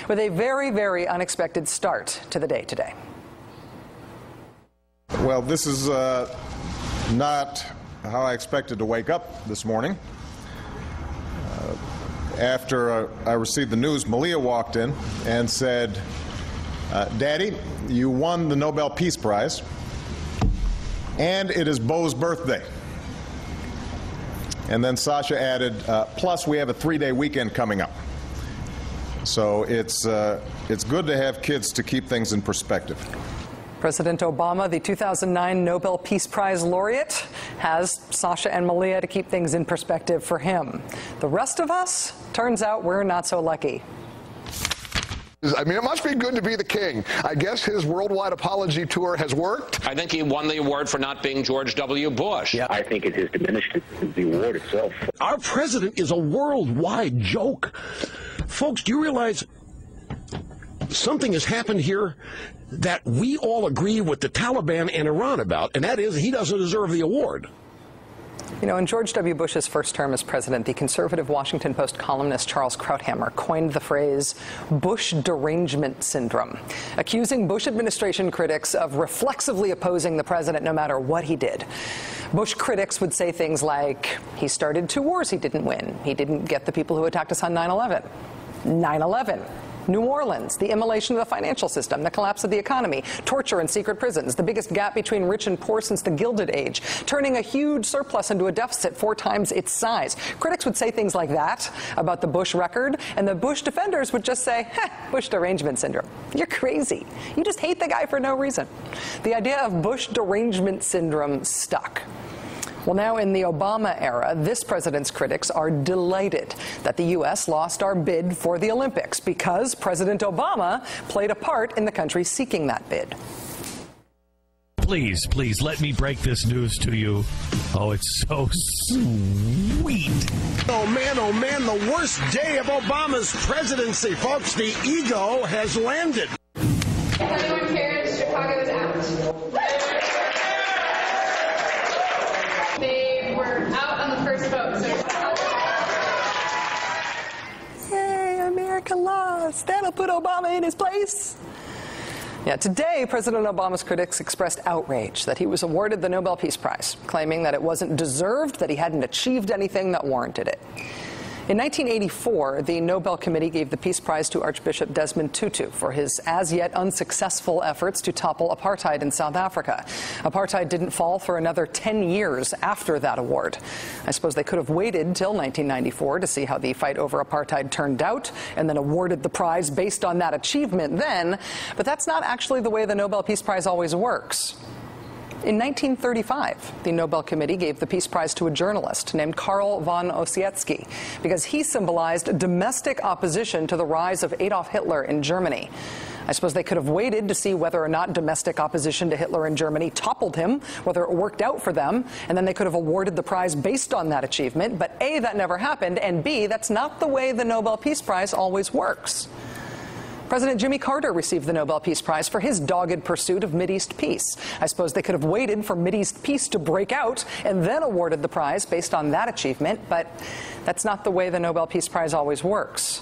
with a very, very unexpected start to the day today. Well, this is not how I expected to wake up this morning. After I received the news, Malia walked in and said, Daddy, you won the Nobel Peace Prize, and it is Beau's birthday. And then Sasha added, plus we have a 3-day weekend coming up. So it's good to have kids to keep things in perspective. President Obama, the 2009 Nobel Peace Prize laureate, has Sasha and Malia to keep things in perspective for him. The rest of us, turns out we're not so lucky. I mean, it must be good to be the king. I guess his worldwide apology tour has worked. I think he won the award for not being George W. Bush. Yeah, I think it has diminished the award itself. Our president is a worldwide joke. Folks, do you realize something has happened here that we all agree with the Taliban and Iran about, and that is he doesn't deserve the award? You know, in George W. Bush's first term as president, the conservative Washington Post columnist Charles Krauthammer coined the phrase Bush derangement syndrome, accusing Bush administration critics of reflexively opposing the president no matter what he did. Bush critics would say things like, he started 2 wars he didn't win. He didn't get the people who attacked us on 9/11. 9/11. New Orleans, the immolation of the financial system, the collapse of the economy, torture in secret prisons, the biggest gap between rich and poor since the Gilded Age, turning a huge surplus into a deficit 4 times its size. Critics would say things like that about the Bush record, and the Bush defenders would just say, Bush derangement syndrome. You're crazy. You just hate the guy for no reason. The idea of Bush derangement syndrome stuck. Well, now in the Obama era, this president's critics are delighted that the U.S. lost our bid for the Olympics because President Obama played a part in the country seeking that bid. Please, please, let me break this news to you. Oh, it's so sweet. Oh, man, the worst day of Obama's presidency, folks. The ego has landed. If anyone cares, Chicago is out. They were out on the first vote. So Yay, America lost. That'll put Obama in his place. Yeah, today, President Obama's critics expressed outrage that he was awarded the Nobel Peace Prize, claiming that it wasn't deserved, that he hadn't achieved anything that warranted it. In 1984, the Nobel Committee gave the Peace Prize to Archbishop Desmond Tutu for his as-yet unsuccessful efforts to topple apartheid in South Africa. Apartheid didn't fall for another 10 years after that award. I suppose they could have waited until 1994 to see how the fight over apartheid turned out and then awarded the prize based on that achievement then, but that's not actually the way the Nobel Peace Prize always works. In 1935, the Nobel Committee gave the Peace Prize to a journalist named Karl von Ossietzky because he symbolized domestic opposition to the rise of Adolf Hitler in Germany. I suppose they could have waited to see whether or not domestic opposition to Hitler in Germany toppled him, whether it worked out for them, and then they could have awarded the prize based on that achievement. But A, that never happened, and B, that's not the way the Nobel Peace Prize always works. President Jimmy Carter received the Nobel Peace Prize for his dogged pursuit of Mideast peace. I suppose they could have waited for Mideast peace to break out and then awarded the prize based on that achievement, but that's not the way the Nobel Peace Prize always works.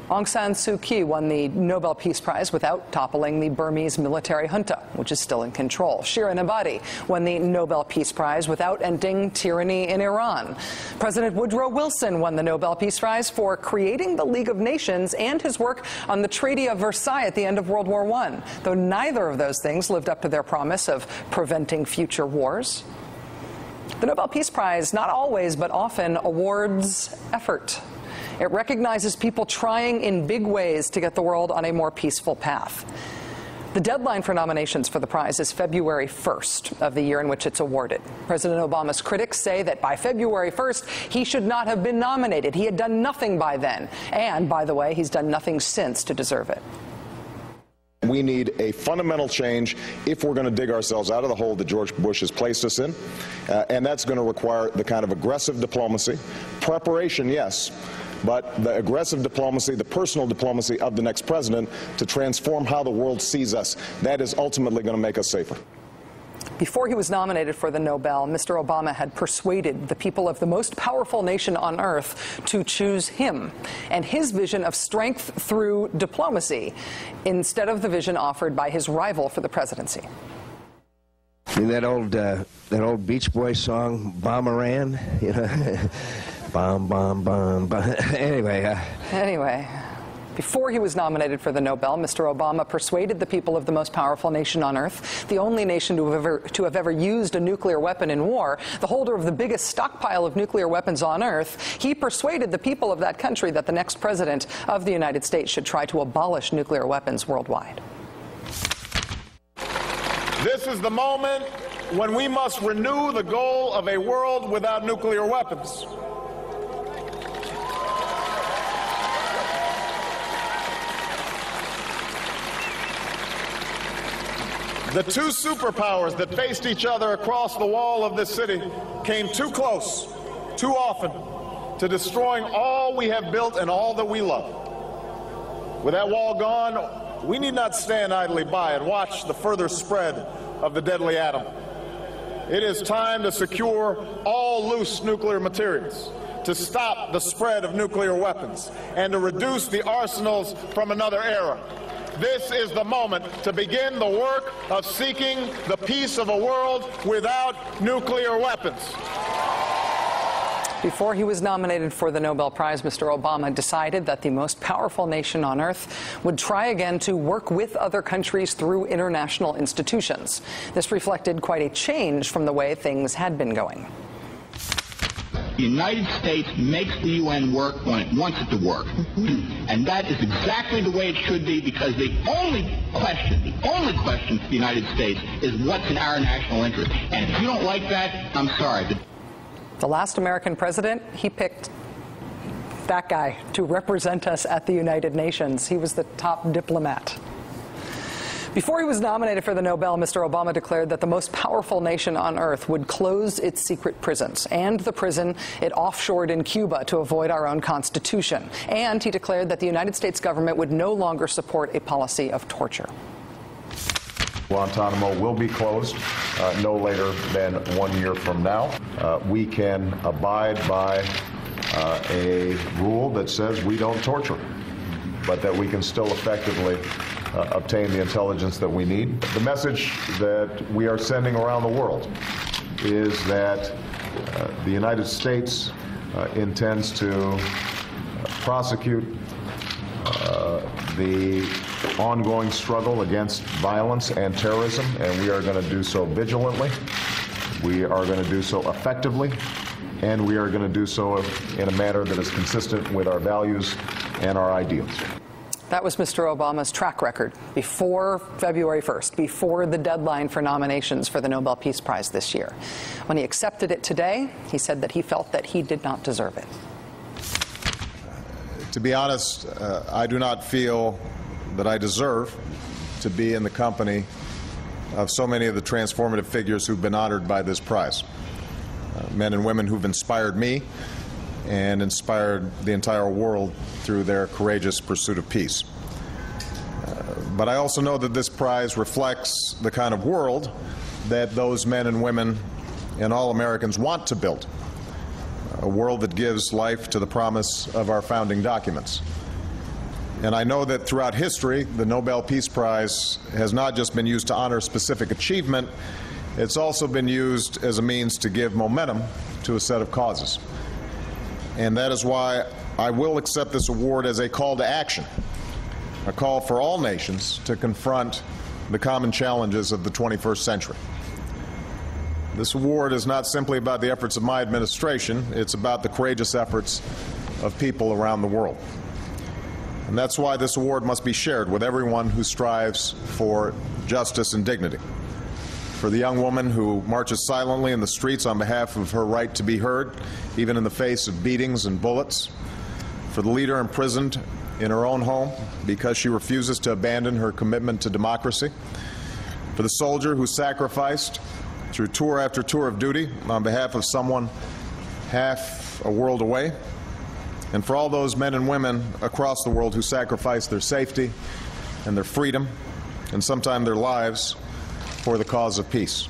Aung San Suu Kyi won the Nobel Peace Prize without toppling the Burmese military junta, which is still in control. Shirin Ebadi won the Nobel Peace Prize without ending tyranny in Iran. President Woodrow Wilson won the Nobel Peace Prize for creating the League of Nations and his work on the Treaty of Versailles at the end of World War I, though neither of those things lived up to their promise of preventing future wars. The Nobel Peace Prize not always, but often awards effort. It recognizes people trying in big ways to get the world on a more peaceful path. The deadline for nominations for the prize is February 1st of the year in which it's awarded. President Obama's critics say that by February 1st, he should not have been nominated. He had done nothing by then. And, by the way, he's done nothing since to deserve it. We need a fundamental change if we're going to dig ourselves out of the hole that George Bush has placed us in. And that's going to require the kind of aggressive diplomacy. Preparation, yes. But the aggressive diplomacy, the personal diplomacy of the next president to transform how the world sees us, that is ultimately going to make us safer. Before he was nominated for the Nobel, Mr. Obama had persuaded the people of the most powerful nation on earth to choose him and his vision of strength through diplomacy instead of the vision offered by his rival for the presidency. In that old Beach Boys song, Bomberan, you know, bomb, bomb, bomb, bomb. Anyway. Before he was nominated for the Nobel, Mr. Obama persuaded the people of the most powerful nation on earth, the only nation to have ever used a nuclear weapon in war, the holder of the biggest stockpile of nuclear weapons on earth. He persuaded the people of that country that the next president of the United States should try to abolish nuclear weapons worldwide. This is the moment when we must renew the goal of a world without nuclear weapons. The two superpowers that faced each other across the wall of this city came too close, too often, to destroying all we have built and all that we love. With that wall gone, we need not stand idly by and watch the further spread of the deadly atom. It is time to secure all loose nuclear materials, to stop the spread of nuclear weapons, and to reduce the arsenals from another era. This is the moment to begin the work of seeking the peace of a world without nuclear weapons. Before he was nominated for the Nobel Prize, Mr. Obama decided that the most powerful nation on earth would try again to work with other countries through international institutions. This reflected quite a change from the way things had been going. The United States makes the UN work when it wants it to work. And that is exactly the way it should be, because the only question for the United States is what's in our national interest. And if you don't like that, I'm sorry. The last American president, he picked that guy to represent us at the United Nations. He was the top diplomat. Before he was nominated for the Nobel, Mr. Obama declared that the most powerful nation on earth would close its secret prisons and the prison it offshored in Cuba to avoid our own constitution. And he declared that the United States government would no longer support a policy of torture. Guantanamo will be closed no later than 1 year from now. We can abide by a rule that says we don't torture, but that we can still effectively obtain the intelligence that we need. The message that we are sending around the world is that the United States intends to prosecute the ongoing struggle against violence and terrorism, and we are going to do so vigilantly, we are going to do so effectively, and we are going to do so in a manner that is consistent with our values and our ideals. That was Mr. Obama's track record before February 1st, before the deadline for nominations for the Nobel Peace Prize this year. When he accepted it today, he said that he felt that he did not deserve it. To be honest, I do not feel that I deserve to be in the company of so many of the transformative figures who've been honored by this prize. Men and women who've inspired me and inspired the entire world through their courageous pursuit of peace. But I also know that this prize reflects the kind of world that those men and women and all Americans want to build. A world that gives life to the promise of our founding documents. And I know that throughout history, the Nobel Peace Prize has not just been used to honor specific achievement, it's also been used as a means to give momentum to a set of causes. And that is why I will accept this award as a call to action, a call for all nations to confront the common challenges of the 21st century. This award is not simply about the efforts of my administration, it's about the courageous efforts of people around the world. And that's why this award must be shared with everyone who strives for justice and dignity. For the young woman who marches silently in the streets on behalf of her right to be heard, even in the face of beatings and bullets. For the leader imprisoned in her own home because she refuses to abandon her commitment to democracy. For the soldier who sacrificed through tour after tour of duty on behalf of someone half a world away. And for all those men and women across the world who sacrifice their safety and their freedom and sometimes their lives for the cause of peace.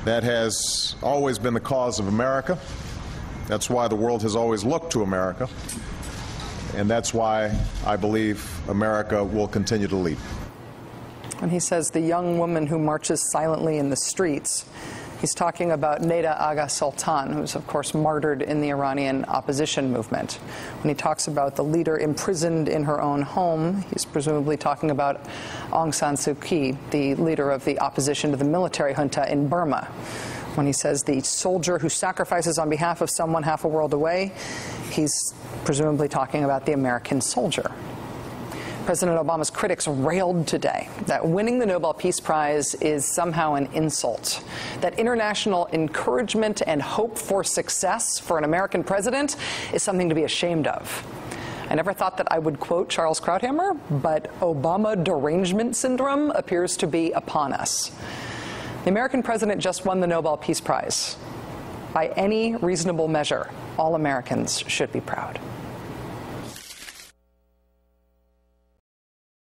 That has always been the cause of America. That's why the world has always looked to America. And that's why I believe America will continue to lead. And he says the young woman who marches silently in the streets, he's talking about Neda Agha Sultan, who's, of course, martyred in the Iranian opposition movement. When he talks about the leader imprisoned in her own home, he's presumably talking about Aung San Suu Kyi, the leader of the opposition to the military junta in Burma. When he says the soldier who sacrifices on behalf of someone half a world away, he's presumably talking about the American soldier. President Obama's critics railed today that winning the Nobel Peace Prize is somehow an insult, that international encouragement and hope for success for an American president is something to be ashamed of. I never thought that I would quote Charles Krauthammer, but Obama derangement syndrome appears to be upon us. The American president just won the Nobel Peace Prize. By any reasonable measure, all Americans should be proud.